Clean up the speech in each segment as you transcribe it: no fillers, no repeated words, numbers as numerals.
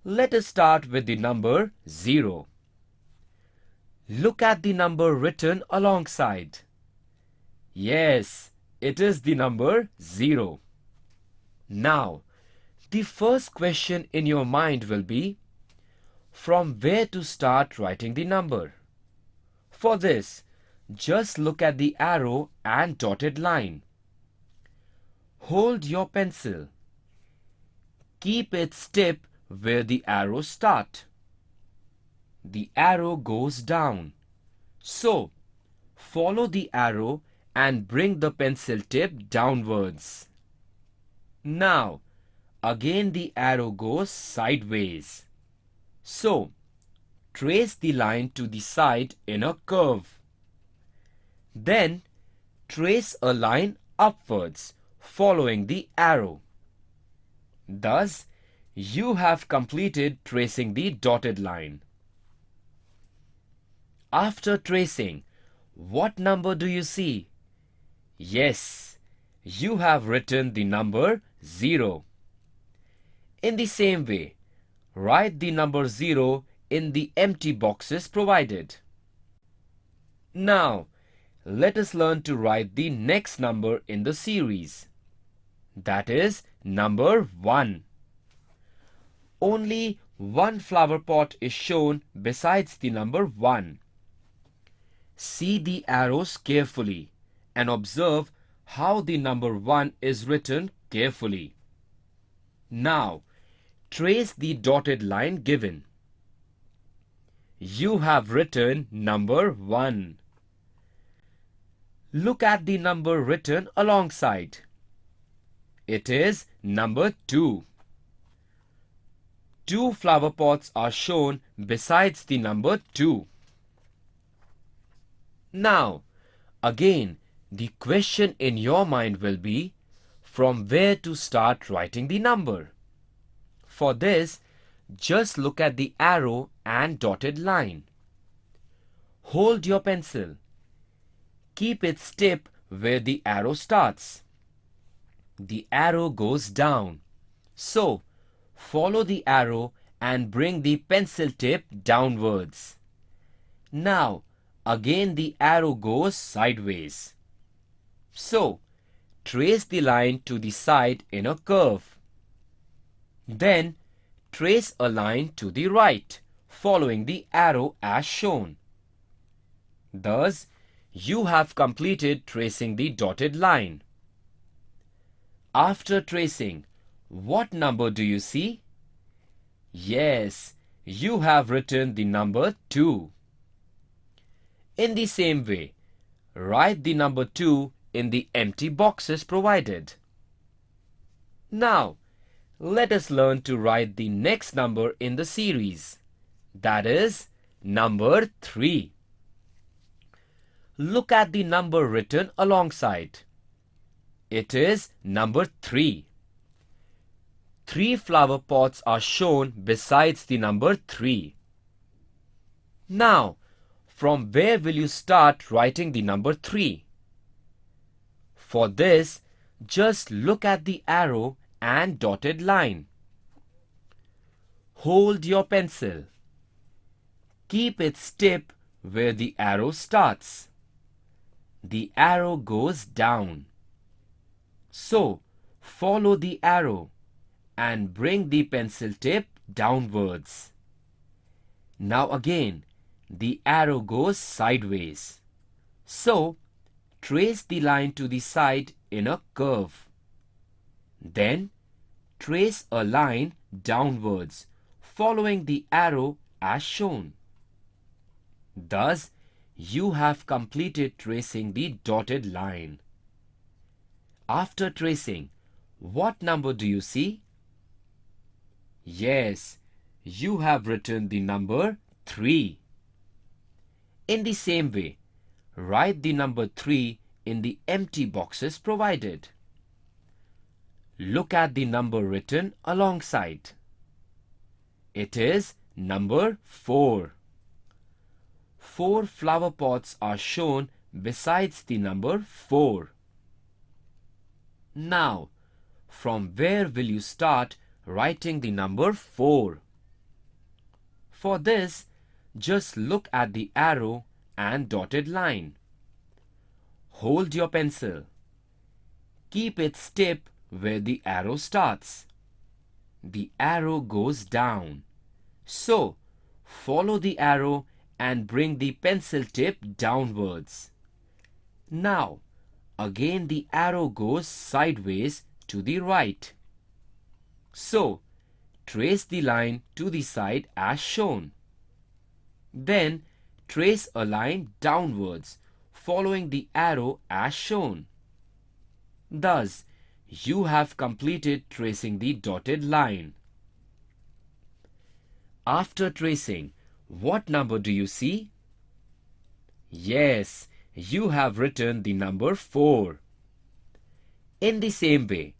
Let us start with the number 0. Look at the number written alongside. Yes, it is the number 0. Now, the first question in your mind will be, from where to start writing the number? For this, just look at the arrow and dotted line. Hold your pencil. Keep its tip where the arrows start. The arrow goes down. So, follow the arrow and bring the pencil tip downwards. Now, again the arrow goes sideways. So, trace the line to the side in a curve. Then, trace a line upwards following the arrow. Thus, you have completed tracing the dotted line. After tracing, what number do you see? Yes, you have written the number 0. In the same way, write the number 0 in the empty boxes provided. Now, let us learn to write the next number in the series. That is number 1. Only one flower pot is shown besides the number 1. See the arrows carefully and observe how the number 1 is written carefully. Now, trace the dotted line given. You have written number 1. Look at the number written alongside. It is number 2. 2 flower pots are shown besides the number 2. Now, again, the question in your mind will be, from where to start writing the number? For this, just look at the arrow and dotted line. Hold your pencil. Keep its tip where the arrow starts. The arrow goes down. So, follow the arrow and bring the pencil tip downwards. Now, again the arrow goes sideways. So, trace the line to the side in a curve. Then, trace a line to the right, following the arrow as shown. Thus, you have completed tracing the dotted line. After tracing, what number do you see? Yes, you have written the number 2. In the same way, write the number 2 in the empty boxes provided. Now, let us learn to write the next number in the series. That is number 3. Look at the number written alongside. It is number 3. 3 flower pots are shown besides the number 3. Now, from where will you start writing the number 3? For this, just look at the arrow and dotted line. Hold your pencil. Keep its tip where the arrow starts. The arrow goes down. So, follow the arrow and bring the pencil tip downwards. Now again, the arrow goes sideways. So, trace the line to the side in a curve. Then, trace a line downwards, following the arrow as shown. Thus, you have completed tracing the dotted line. After tracing, what number do you see? Yes, you have written the number 3. In the same way, write the number 3 in the empty boxes provided. Look at the number written alongside. It is number 4. 4 flower pots are shown besides the number 4. Now, from where will you start writing the number 4? For this, just look at the arrow and dotted line. Hold your pencil. Keep its tip where the arrow starts. The arrow goes down. So, follow the arrow and bring the pencil tip downwards. Now, again the arrow goes sideways to the right. So, trace the line to the side as shown. Then, trace a line downwards, following the arrow as shown. Thus, you have completed tracing the dotted line. After tracing, what number do you see? Yes, you have written the number 4. In the same way,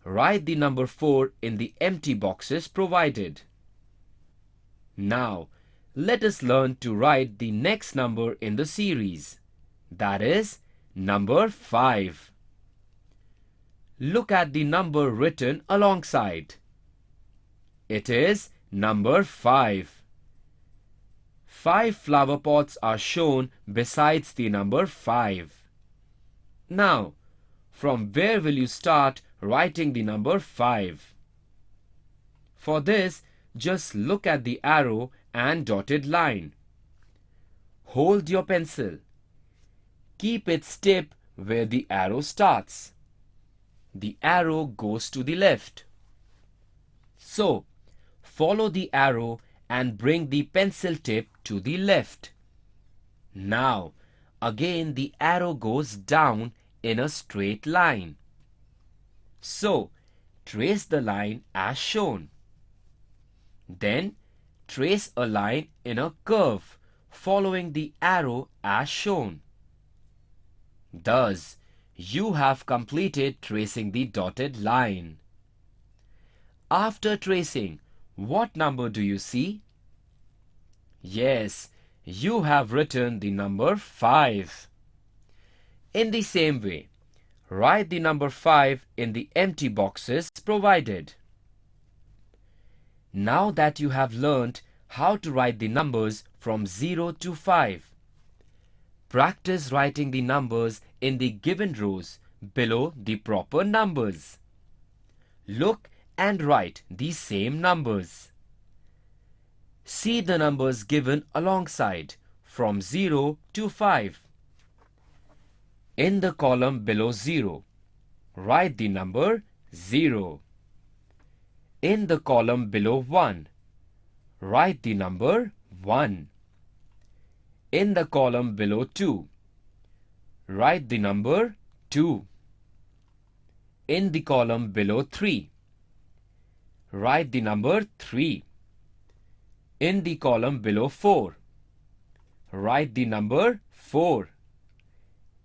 write the number 4 in the empty boxes provided. Now, let us learn to write the next number in the series. That is, number 5. Look at the number written alongside. It is number 5. 5 flower pots are shown besides the number 5. Now, from where will you start writing the number 5? For this, just look at the arrow and dotted line. Hold your pencil. Keep its tip where the arrow starts. The arrow goes to the left. So, follow the arrow and bring the pencil tip to the left. Now, again the arrow goes down in a straight line. So, trace the line as shown. Then, trace a line in a curve following the arrow as shown. Thus, you have completed tracing the dotted line. After tracing, what number do you see? Yes, you have written the number 5. In the same way, write the number 5 in the empty boxes provided. Now that you have learnt how to write the numbers from 0 to 5, practice writing the numbers in the given rows below the proper numbers. Look and write the same numbers. See the numbers given alongside from 0 to 5. In the column below 0, write the number 0. In the column below 1, write the number 1. In the column below 2, write the number 2. In the column below 3, write the number 3. In the column below 4, write the number 4.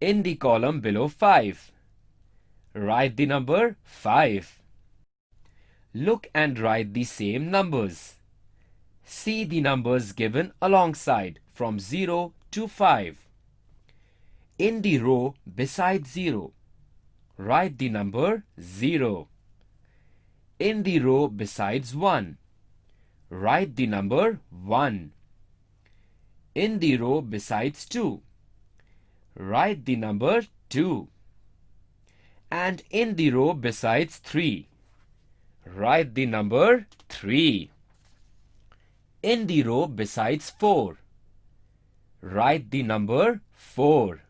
In the column below 5, write the number 5. Look and write the same numbers. See the numbers given alongside from 0 to 5. In the row beside 0, write the number 0. In the row besides 1, write the number 1. In the row besides 2, write the number 2. And in the row besides 3, write the number 3. In the row besides 4, write the number 4.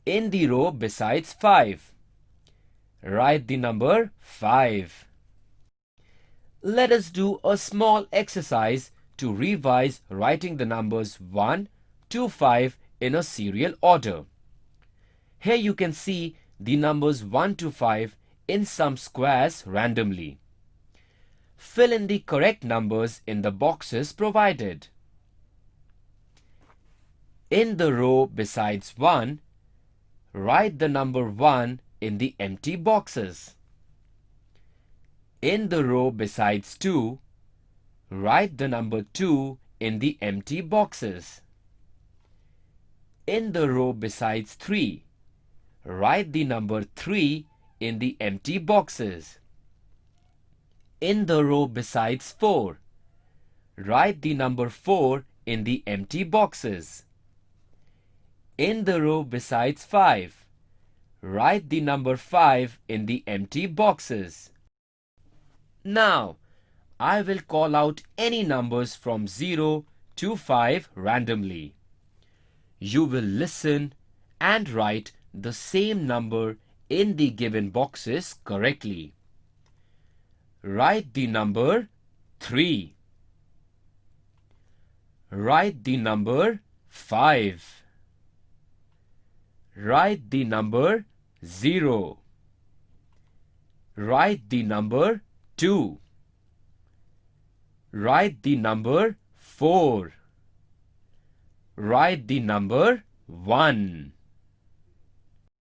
In the row besides 5, write the number 5. Let us do a small exercise to revise writing the numbers 1 to 5 in a serial order. Here you can see the numbers 1 to 5 in some squares randomly. Fill in the correct numbers in the boxes provided. In the row besides 1, write the number 1 in the empty boxes. In the row besides 2, write the number 2 in the empty boxes. In the row besides 3, write the number 3 in the empty boxes. In the row besides 4, Write the number 4 in the empty boxes. In the row besides 5, write the number 5 in the empty boxes. Now, I will call out any numbers from 0 to 5 randomly. You will listen and write the same number in the given boxes correctly. Write the number 3. Write the number 5. Write the number 0. Write the number 2. Write the number 4. Write the number 1.